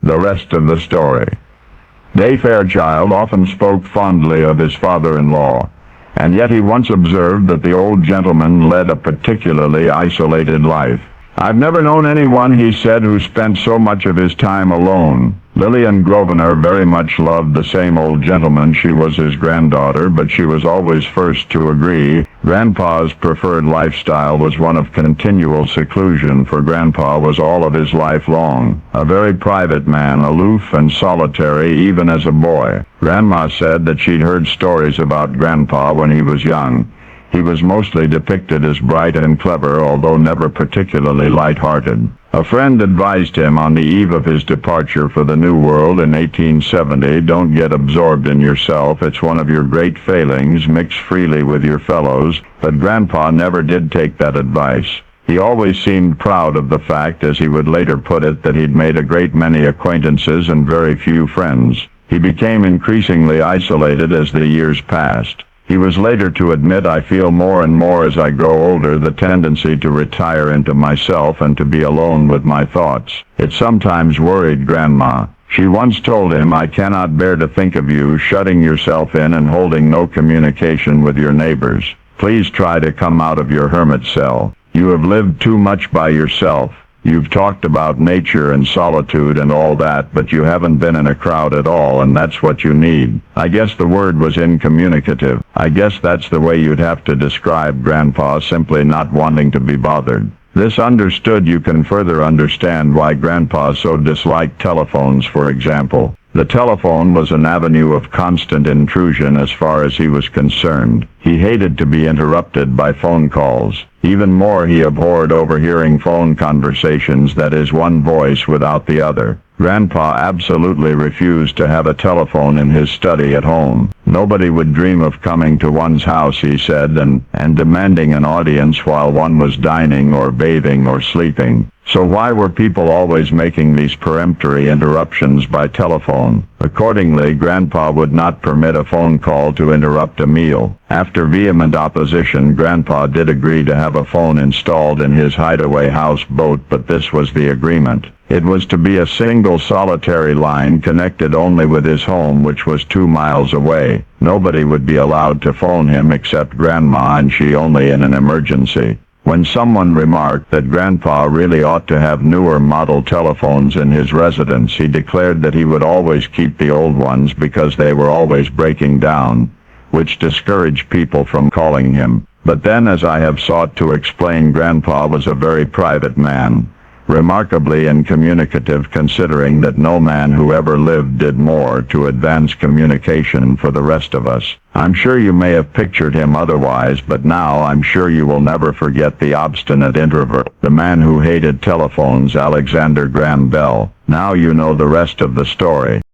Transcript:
The rest of the story. Day Fairchild often spoke fondly of his father-in-law, and yet he once observed that the old gentleman led a particularly isolated life. "I've never known anyone," he said, "who spent so much of his time alone." Lillian Grosvenor very much loved the same old gentleman. She was his granddaughter, but she was always first to agree. Grandpa's preferred lifestyle was one of continual seclusion, for Grandpa was all of his life long a very private man, aloof and solitary even as a boy. Grandma said that she'd heard stories about Grandpa when he was young. He was mostly depicted as bright and clever, although never particularly light-hearted. A friend advised him on the eve of his departure for the New World in 1870, "Don't get absorbed in yourself. It's one of your great failings. Mix freely with your fellows." But Grandpa never did take that advice. He always seemed proud of the fact, as he would later put it, that he'd made a great many acquaintances and very few friends. He became increasingly isolated as the years passed. He was later to admit, "I feel more and more as I grow older the tendency to retire into myself and to be alone with my thoughts." It sometimes worried Grandma. She once told him, "I cannot bear to think of you shutting yourself in and holding no communication with your neighbors. Please try to come out of your hermit cell. You have lived too much by yourself. You've talked about nature and solitude and all that, but you haven't been in a crowd at all, and that's what you need." I guess the word was incommunicative. I guess that's the way you'd have to describe Grandpa, simply not wanting to be bothered. This understood, you can further understand why Grandpa so disliked telephones, for example. The telephone was an avenue of constant intrusion as far as he was concerned. He hated to be interrupted by phone calls. Even more, he abhorred overhearing phone conversations, that is, one voice without the other. Grandpa absolutely refused to have a telephone in his study at home. Nobody would dream of coming to one's house, he said, and demanding an audience while one was dining or bathing or sleeping. So why were people always making these peremptory interruptions by telephone? Accordingly, Grandpa would not permit a phone call to interrupt a meal. After vehement opposition, Grandpa did agree to have a phone installed in his hideaway houseboat, but this was the agreement. It was to be a single solitary line connected only with his home, which was 2 miles away. Nobody would be allowed to phone him except Grandma, and she only in an emergency. When someone remarked that Grandpa really ought to have newer model telephones in his residence, he declared that he would always keep the old ones because they were always breaking down, which discouraged people from calling him. But then, as I have sought to explain, Grandpa was a very private man, remarkably incommunicative, considering that no man who ever lived did more to advance communication for the rest of us. I'm sure you may have pictured him otherwise, but now I'm sure you will never forget the obstinate introvert, the man who hated telephones, Alexander Graham Bell. Now you know the rest of the story.